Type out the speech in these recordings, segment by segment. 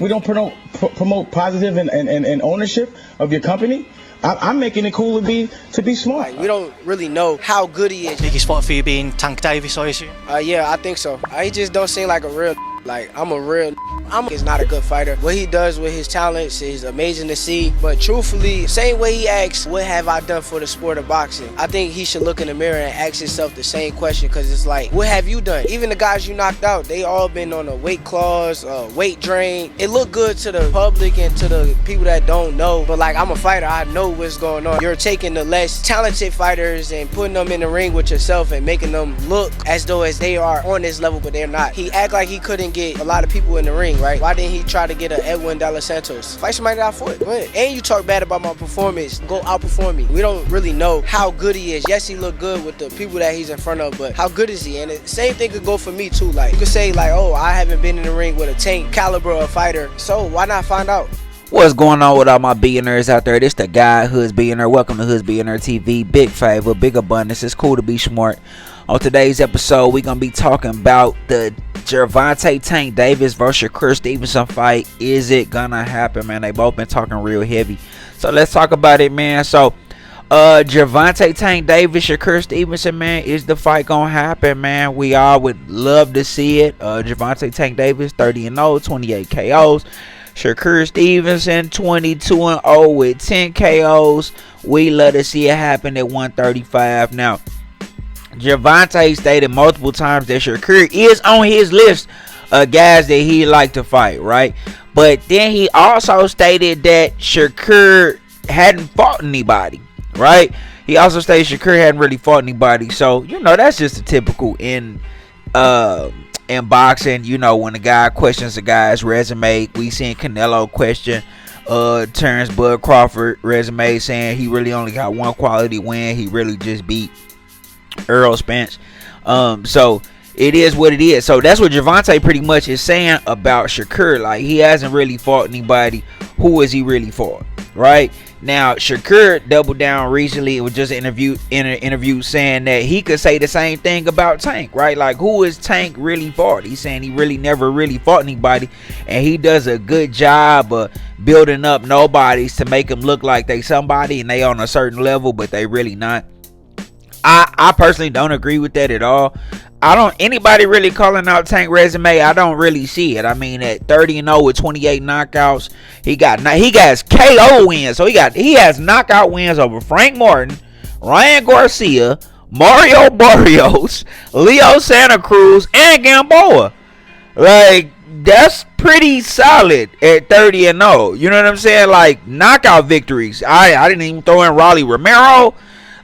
we don't promote positive and ownership of your company. I'm making it cool to be smart. Like, we don't really know how good he is. Biggest spot for you being Tank Davis, I assume? Yeah, I think so. He just don't seem like a real. Like, I'm a real. He's not a good fighter. What he does with his talents is amazing to see. But truthfully, same way he asks, what have I done for the sport of boxing? I think he should look in the mirror and ask himself the same question, because it's like, what have you done? Even the guys you knocked out, they all been on a weight clause, weight drain. It looked good to the public and to the people that don't know. But like, I'm a fighter, I know what's going on. You're taking the less talented fighters and putting them in the ring with yourself and making them look as though as they are on this level, but they're not. He act like he couldn't get a lot of people in the ring, right? Why didn't he try to get a Edwin De Los Santos? Fight somebody that I fought. Go ahead. And you talk bad about my performance, go outperform me. We don't really know how good he is. Yes, he look good with the people that he's in front of, but how good is he? And the same thing could go for me too. Like, you could say like, oh, I haven't been in the ring with a Tank caliber of fighter, so why not find out? What's going on with all my billionaires out there? This the guy, Hoods Billionaire. Welcome to Hoods Billionaire TV. Big favor, big abundance. It's cool to be smart. On today's episode, we're going to be talking about the Gervonta Tank Davis versus Shakur Stevenson fight. Is it going to happen, man? They both been talking real heavy. So let's talk about it, man. So, Gervonta Tank Davis, Shakur Stevenson, man, is the fight going to happen, man? We all would love to see it. Gervonta Tank Davis, 30-0, 28 KOs. Shakur Stevenson, 22-0 with 10 KOs. We love to see it happen at 135. Now, Gervonta stated multiple times that Shakur is on his list of guys that he'd like to fight, right? But then he also stated that Shakur hadn't fought anybody, right? He also stated Shakur hadn't really fought anybody. So, you know, that's just a typical in boxing. You know, when a guy questions a guy's resume, we seen Canelo question Terrence Bud Crawford resume, saying he really only got one quality win. He really just beat Earl Spence. So it is what it is. So that's what Gervonta pretty much is saying about Shakur. Like, he hasn't really fought anybody. Who has he really fought? Right now, Shakur doubled down recently. It was just an interview saying that he could say the same thing about Tank, right? Like, who is Tank really fought? He's saying he really never really fought anybody, and he does a good job of building up nobodies to make them look like they somebody and they on a certain level, but they really not. I personally don't agree with that at all. Anybody really calling out Tank resume, I don't really see it. I mean, at 30-0 with 28 knockouts, he has KO wins. So he has knockout wins over Frank Martin, Ryan Garcia, Mario Barrios, Leo Santa Cruz, and Gamboa. Like, that's pretty solid at 30-0. You know what I'm saying? Like, knockout victories. I didn't even throw in Rolly Romero.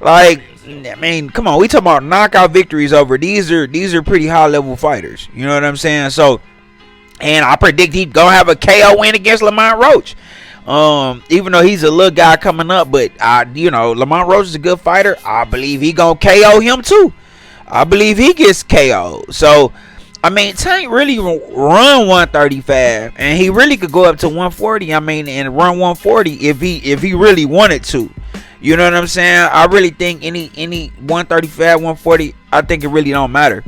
Like, I mean, come on, we talking about knockout victories over these are pretty high level fighters. You know what I'm saying? So, and I predict he's gonna have a KO win against Lamont Roach. Even though he's a little guy coming up, but Lamont Roach is a good fighter. I believe he gonna KO him too. I believe he gets KO. So, I mean, Tank really run 135, and he really could go up to 140. I mean, and run 140 if he really wanted to. You know what I'm saying? I really think any 135, 140, I think it really don't matter.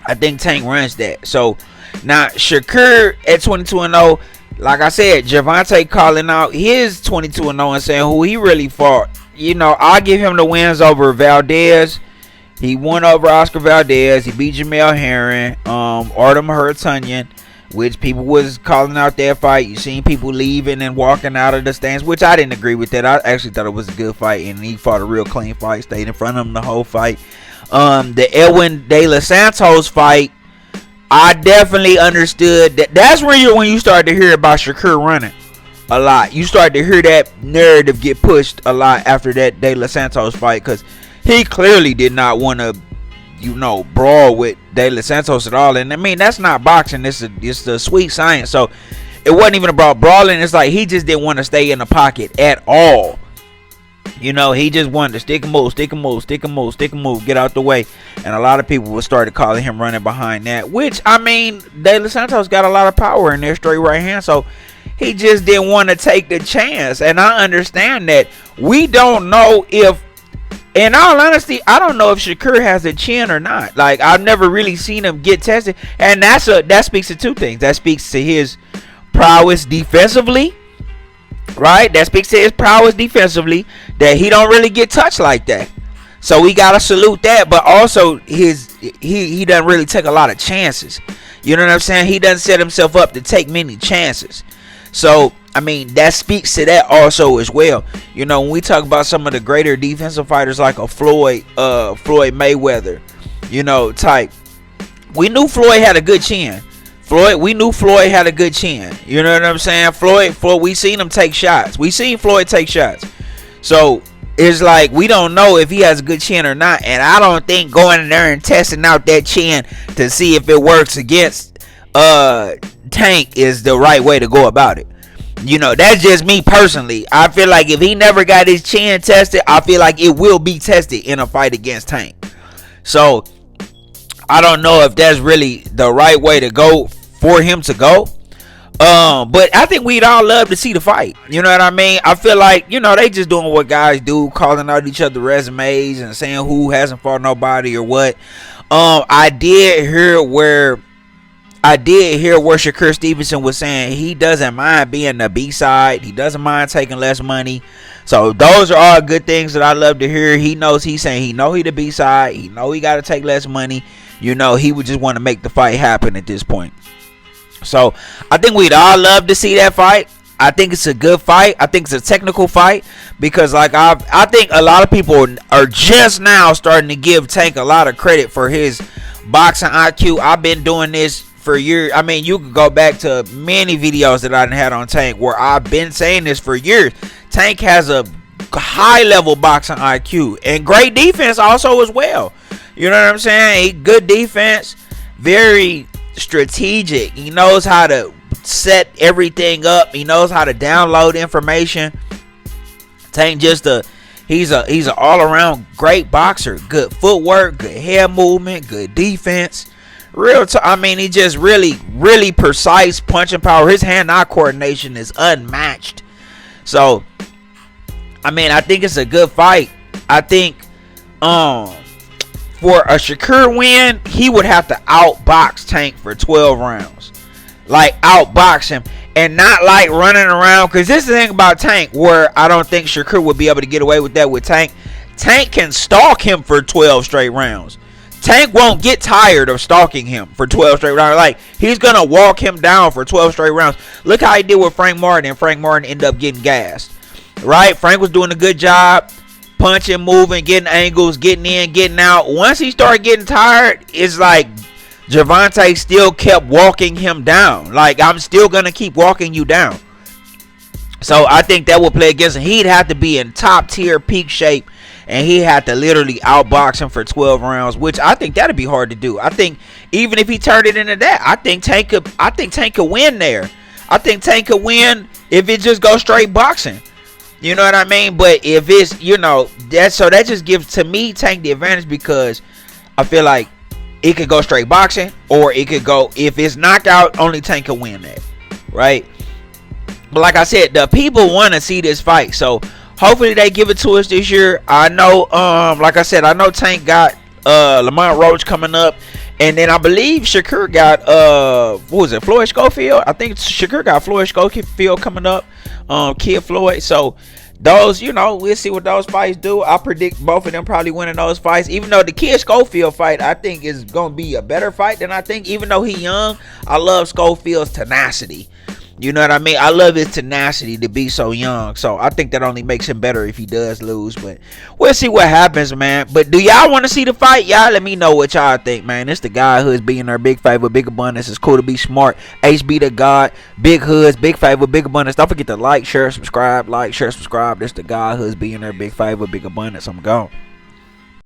I think Tank runs that. So now Shakur at 22-0, like I said, Gervonta calling out his 22-0 and saying who he really fought. You know, I'll give him the wins over Valdez. He won over Oscar Valdez. He beat Jamel Herring, Artem Harutyunyan, which people was calling out that fight. You seen people leaving and walking out of the stands, which I didn't agree with that. I actually thought it was a good fight, and he fought a real clean fight, stayed in front of him the whole fight. The Edwin De Los Santos fight, I definitely understood that. That's when you start to hear about Shakur running a lot. You start to hear that narrative get pushed a lot after that De Los Santos fight, because he clearly did not want to, brawl with De Los Santos at all. And I mean, that's not boxing. It's the sweet science. So it wasn't even about brawling. It's like he just didn't want to stay in the pocket at all. You know, he just wanted to stick and move, get out the way. And a lot of people would start calling him running behind that. Which, I mean, De Los Santos got a lot of power in their straight right hand. So he just didn't want to take the chance. And I understand that. We don't know if, in all honesty, I don't know if Shakur has a chin or not. Like, I've never really seen him get tested, and that speaks to two things. That speaks to his prowess defensively, right? That speaks to his prowess defensively, that he don't really get touched like that. So we gotta salute that. But also he doesn't really take a lot of chances. You know what I'm saying? He doesn't set himself up to take many chances. So I mean, that speaks to that also as well. You know, when we talk about some of the greater defensive fighters like a Floyd Mayweather, you know, type, we knew Floyd had a good chin. We knew Floyd had a good chin. You know what I'm saying? Floyd, we seen him take shots. We seen Floyd take shots. So it's like we don't know if he has a good chin or not. And I don't think going in there and testing out that chin to see if it works against Tank is the right way to go about it. You know, that's just me personally. I feel like if he never got his chin tested, I feel like it will be tested in a fight against Tank. So I don't know if that's really the right way to go for him to go. But I think we'd all love to see the fight. You know what I mean? I feel like, you know, they just doing what guys do, calling out each other resumes and saying who hasn't fought nobody or what. I did hear where Shakur Stevenson was saying he doesn't mind being the B-side. He doesn't mind taking less money. So those are all good things that I love to hear. He knows, he's saying he know he the B-side. He know he got to take less money. You know, he would just want to make the fight happen at this point. So I think we'd all love to see that fight. I think it's a good fight. I think it's a technical fight because, like, I think a lot of people are just now starting to give Tank a lot of credit for his boxing IQ. I've been doing this for years. I mean, you could go back to many videos that I had on Tank where I've been saying this for years. Tank has a high level boxing IQ and great defense also as well. You know what I'm saying? Good defense, very strategic. He knows how to set everything up. He knows how to download information. Tank he's an all-around great boxer. Good footwork, good head movement, good defense. I mean, he just really precise punching power. His hand-eye coordination is unmatched. So, I mean, I think it's a good fight. I think for a Shakur win, he would have to outbox Tank for 12 rounds. Like, outbox him. And not like running around. Because this is the thing about Tank where I don't think Shakur would be able to get away with that with Tank. Tank can stalk him for 12 straight rounds. Tank won't get tired of stalking him for 12 straight rounds. Like, he's going to walk him down for 12 straight rounds. Look how he did with Frank Martin. And Frank Martin ended up getting gassed. Right? Frank was doing a good job. Punching, moving, getting angles, getting in, getting out. Once he started getting tired, it's like Gervonta still kept walking him down. Like, I'm still going to keep walking you down. So I think that would play against him. He'd have to be in top tier peak shape. And he had to literally outbox him for 12 rounds, which I think that'd be hard to do. I think even if he turned it into that, I think Tank could win there. I think Tank could win if it just goes straight boxing. You know what I mean? But if it's, you know, that just gives to me Tank the advantage because I feel like it could go straight boxing or it could go, if it's knockout, only Tank could win that. Right? But like I said, the people want to see this fight. So hopefully they give it to us this year. I know, like I said, I know Tank got Lamont Roach coming up. And then I believe Shakur got, what was it, Floyd Schofield? I think Shakur got Floyd Schofield coming up. Kid Floyd. So those, you know, we'll see what those fights do. I predict both of them probably winning those fights. Even though the Kid Schofield fight, I think is going to be a better fight than I think. Even though he young, I love Schofield's tenacity. You know what I mean? I love his tenacity to be so young. So I think that only makes him better if he does lose. But we'll see what happens, man. But do y'all want to see the fight? Y'all let me know what y'all think, man. It's the guy who's being our big favor, big abundance. It's cool to be smart. HB the God, big hoods, big favor, big abundance. Don't forget to like, share, subscribe. Like, share, subscribe. This the guy who's being our big favor, big abundance. I'm gone.